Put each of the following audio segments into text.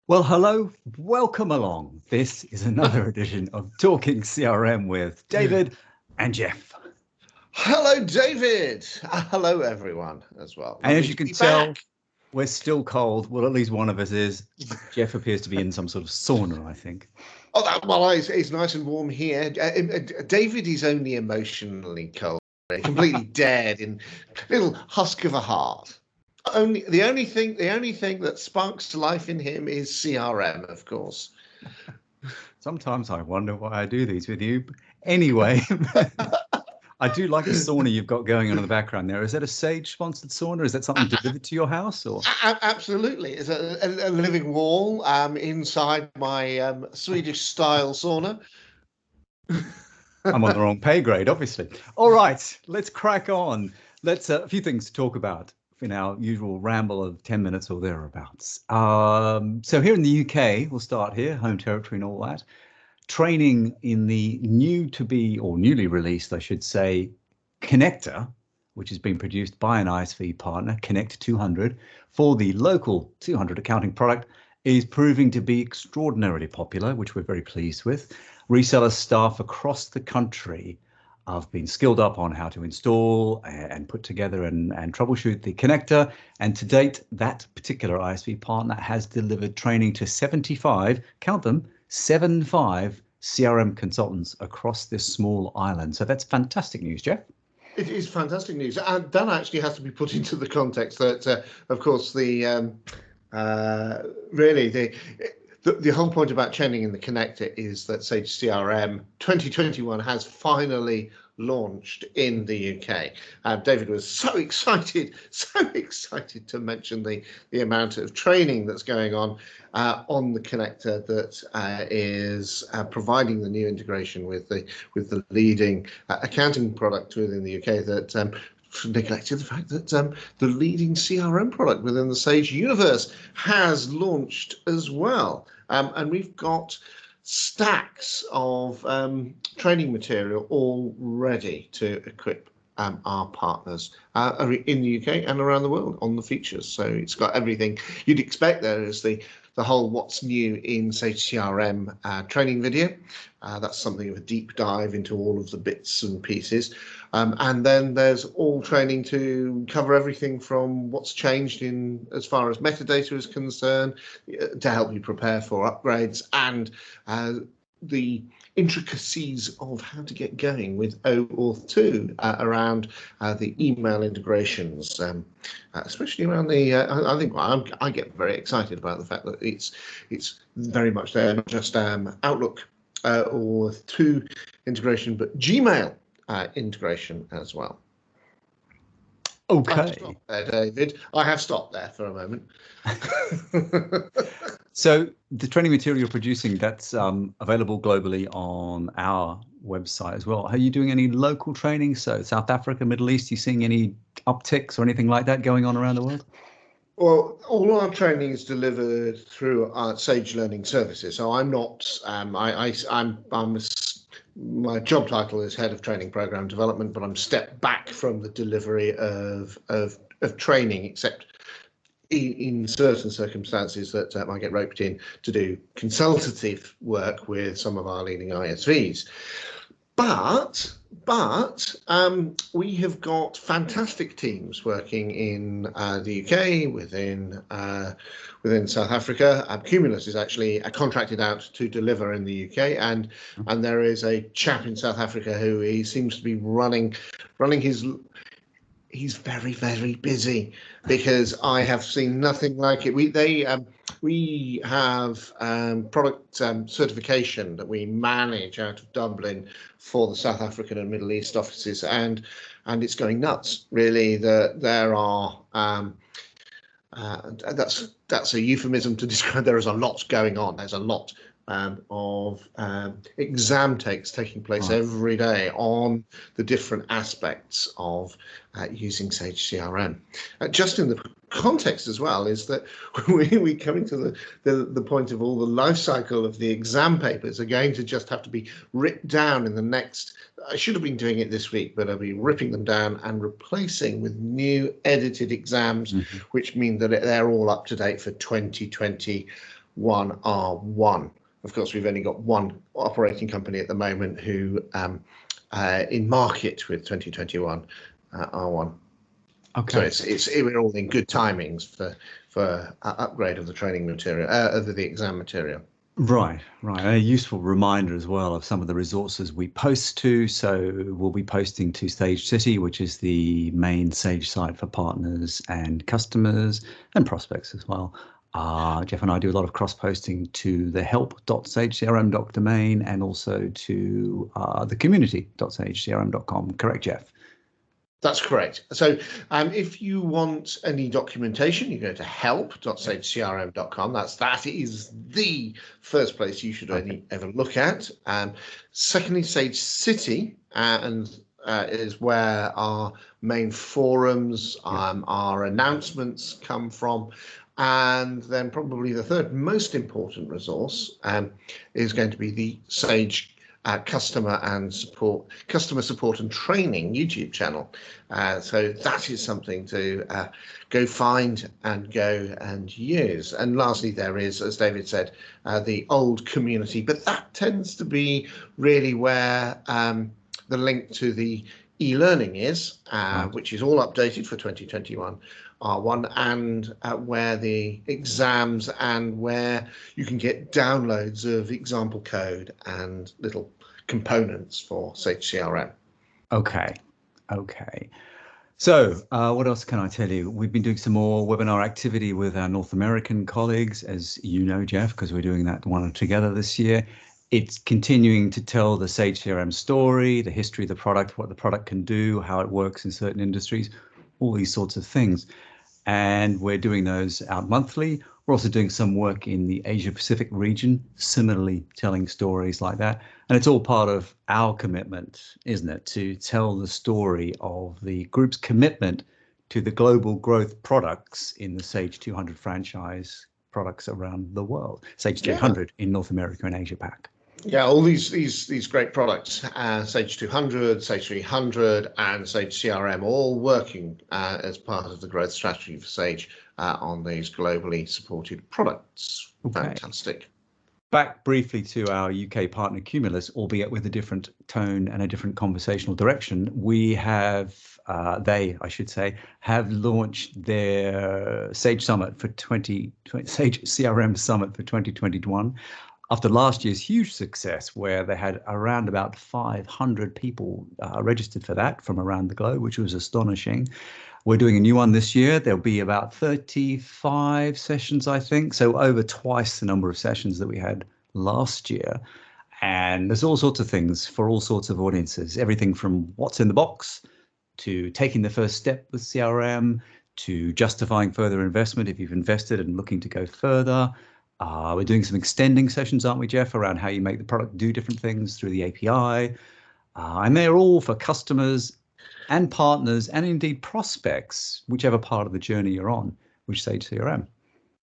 Well, hello, welcome along. This is another edition of Talking CRM with David and Jeff. Hello, David. Hello, everyone, as well. And as Lovely you to can be tell, back. we're still cold. Well, at least one of us is. Jeff appears to be in some sort of sauna, I think. Well, it's nice and warm here. David is only emotionally cold, completely dead in little husk of a heart. The only thing that sparks life in him is CRM, of course. Sometimes I wonder why I do these with you. Anyway, I do like the sauna you've got going on in the background there. Is that a Sage sponsored sauna? Is that something delivered to your house or? Absolutely, it's a living wall inside my Swedish style sauna. I'm on the wrong pay grade, obviously. All right, let's crack on. Let's a few things to talk about in our usual ramble of 10 minutes or thereabouts. So here in the UK, we'll start here, home territory and all that. Training in the new to be, or newly released, I should say, connector, which has been produced by an ISV partner, Connect 200, for the local 200 accounting product, is proving to be extraordinarily popular, which we're very pleased with. Reseller staff across the country have been skilled up on how to install and put together and troubleshoot the connector. And to date, that particular ISV partner has delivered training to 75, count them, 75 CRM consultants across this small island. So that's fantastic news, Jeff. It is fantastic news, and that actually has to be put into the context that, of course, really the whole point about training in the connector is that Sage CRM 2021 has finally launched in the UK. David was so excited to mention the amount of training that's going on the connector that is providing the new integration with the leading accounting product within the UK that neglected the fact that the leading CRM product within the Sage universe has launched as well. And we've got stacks of training material all ready to equip our partners in the UK and around the world on the features. So it's got everything you'd expect. There is the whole what's new in Sage CRM training video. That's something of a deep dive into all of the bits and pieces. And then there's all training to cover everything from what's changed in as far as metadata is concerned to help you prepare for upgrades and the intricacies of how to get going with OAuth 2 around the email integrations, especially around the. I think I get very excited about the fact that it's very much there, not just Outlook OAuth 2 integration, but Gmail integration as well. Okay. I have stopped there, David. I have stopped there for a moment. So the training material you're producing, that's available globally on our website as well. Are you doing any local training? So South Africa, Middle East, are you seeing any upticks or anything like that going on around the world? Well, all our training is delivered through our Sage Learning Services. So I'm not. My job title is head of training program development, but I'm stepped back from the delivery of training, except in certain circumstances that I get roped in to do consultative work with some of our leading ISVs. But we have got fantastic teams working in the UK, within South Africa. Cumulus is actually contracted out to deliver in the UK, and there is a chap in South Africa who he seems to be running his. He's very, very busy because I have seen nothing like it. We have product certification that we manage out of Dublin for the South African and Middle East offices, and it's going nuts. Really, there are that's a euphemism to describe. There is a lot going on. There's a lot of exam takes taking place every day on the different aspects of using Sage CRM. Just in the context as well is that we coming to the point of all the life cycle of the exam papers are going to just have to be ripped down in the next. I should have been doing it this week, but I'll be ripping them down and replacing with new edited exams, which mean that they're all up to date for 2021. R1. Of course, we've only got one operating company at the moment who in market with 2021 R1. Okay. So we're all in good timings for upgrade of the training material, of the exam material. Right. A useful reminder as well of some of the resources we post to. So we'll be posting to Sage City, which is the main Sage site for partners and customers and prospects as well. Jeff and I do a lot of cross-posting to the help.sagecrm.domain and also to the community.sagecrm.com. Correct, Jeff? That's correct. So if you want any documentation, you go to help.sagecrm.com. That is the first place you should ever look at. Secondly, Sage City is where our main forums, our announcements come from. And then probably the third most important resource is going to be the Sage customer support and training YouTube channel. So that is something to go find and go and use. And lastly, there is, as David said, the old community, but that tends to be really where the link to the e-learning is, which is all updated for 2021 R1, and where the exams and where you can get downloads of example code and little components for Sage CRM. Okay. So what else can I tell you? We've been doing some more webinar activity with our North American colleagues, as you know, Jeff, because we're doing that one together this year. It's continuing to tell the Sage CRM story, the history of the product, what the product can do, how it works in certain industries, all these sorts of things. And we're doing those out monthly. We're also doing some work in the Asia Pacific region, similarly telling stories like that. And it's all part of our commitment, isn't it, to tell the story of the group's commitment to the global growth products in the Sage 200 franchise products around the world, Sage 300 in North America and Asia Pac. Yeah, all these great products, Sage 200, Sage 300, and Sage CRM, all working as part of the growth strategy for Sage on these globally supported products. Okay. Fantastic. Back briefly to our UK partner Cumulus, albeit with a different tone and a different conversational direction. We have, I should say, have launched their Sage Summit for Sage CRM Summit for 2021. After last year's huge success, where they had around about 500 people registered for that from around the globe, which was astonishing. We're doing a new one this year. There'll be about 35 sessions, I think. So over twice the number of sessions that we had last year. And there's all sorts of things for all sorts of audiences, everything from what's in the box to taking the first step with CRM to justifying further investment if you've invested and looking to go further. We're doing some extending sessions, aren't we, Jeff, around how you make the product do different things through the API. And they're all for customers and partners and indeed prospects, whichever part of the journey you're on, with Sage CRM.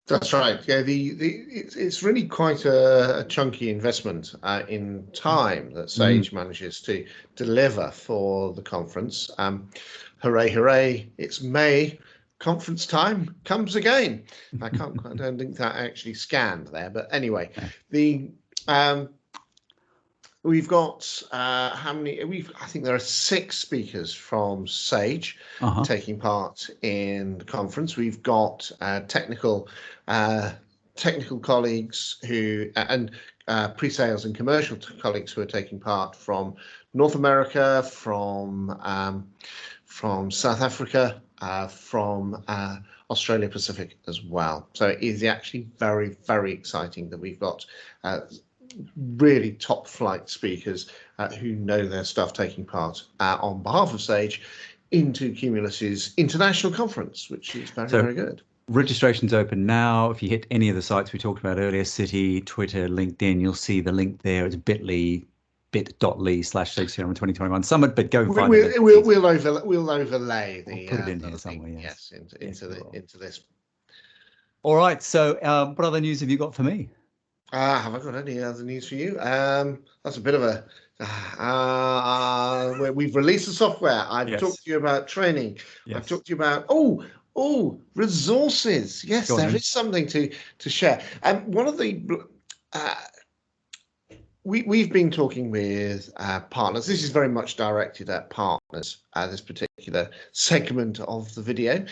That's right. Yeah, it's really quite a chunky investment in time that Sage manages to deliver for the conference. Hooray, hooray, it's May. Conference time comes again. I don't think that actually scanned there, but anyway, we've got how many? I think there are 6 speakers from Sage taking part in the conference. We've got technical colleagues who and pre-sales and commercial colleagues who are taking part from North America, from South Africa, from Australia Pacific as well. So it is actually very, very exciting that we've got really top flight speakers who know their stuff taking part on behalf of Sage into Cumulus's international conference, which is very, very good. Registration's open now. If you hit any of the sites we talked about earlier, City, Twitter, LinkedIn, you'll see the link there. It's bit.ly/Sage CRM 2021 Summit, but go and find it. We'll overlay the. We'll put it in here somewhere. Yes, into this. All right. So, what other news have you got for me? Have I got any other news for you? That's a bit of a. Where we've released the software. I've talked to you about training. Yes. I've talked to you about. Oh, resources. Yes, Go on there then. is something to share. And one of the uh, we've been talking with partners. This is very much directed at partners, this particular segment of the video.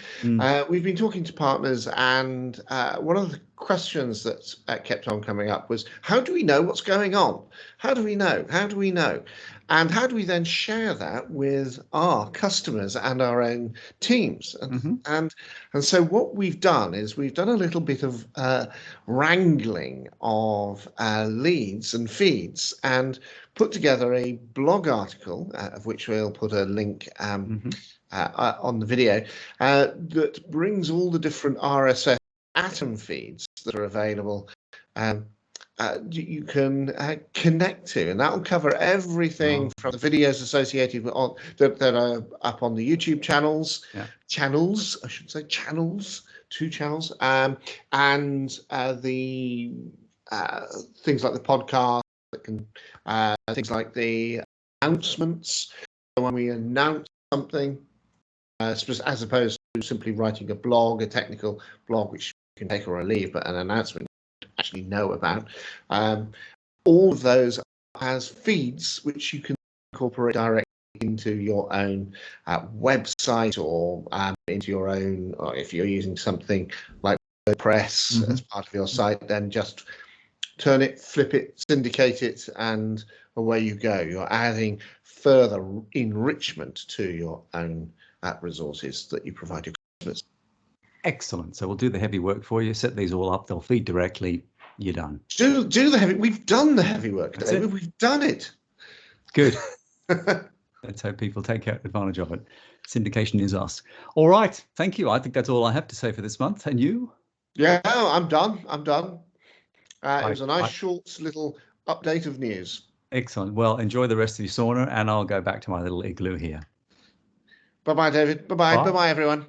We've been talking to partners, and one of the questions that kept on coming up was, how do we know what's going on? How do we know? How do we know? And how do we then share that with our customers and our own teams? And so what we've done is we've done a little bit of wrangling of leads and feeds and put together a blog article, of which we'll put a link on the video, that brings all the different RSS atom feeds that are available. You can connect to, and that will cover everything from the videos associated with that are up on the YouTube channels, channels, I should say channels, 2 channels, and the things like the podcast, that can things like the announcements when we announce something, as opposed to simply writing a blog, a technical blog, which you can take or leave, but an announcement actually know about. All of those as feeds which you can incorporate directly into your own website, or into your own, or if you're using something like WordPress as part of your site, then just turn it, flip it, syndicate it, and away you go. You're adding further enrichment to your own resources that you provide your customers. Excellent. So we'll do the heavy work for you, set these all up, they'll feed directly, you're done. Do the heavy, we've done the heavy work, David. We've done it. Good. Let's hope people take advantage of it. Syndication is us. All right. Thank you. I think that's all I have to say for this month. And you? Yeah, I'm done. It was a nice short little update of news. Excellent. Well, enjoy the rest of your sauna, and I'll go back to my little igloo here. Bye-bye, David. Bye-bye. Bye-bye, everyone.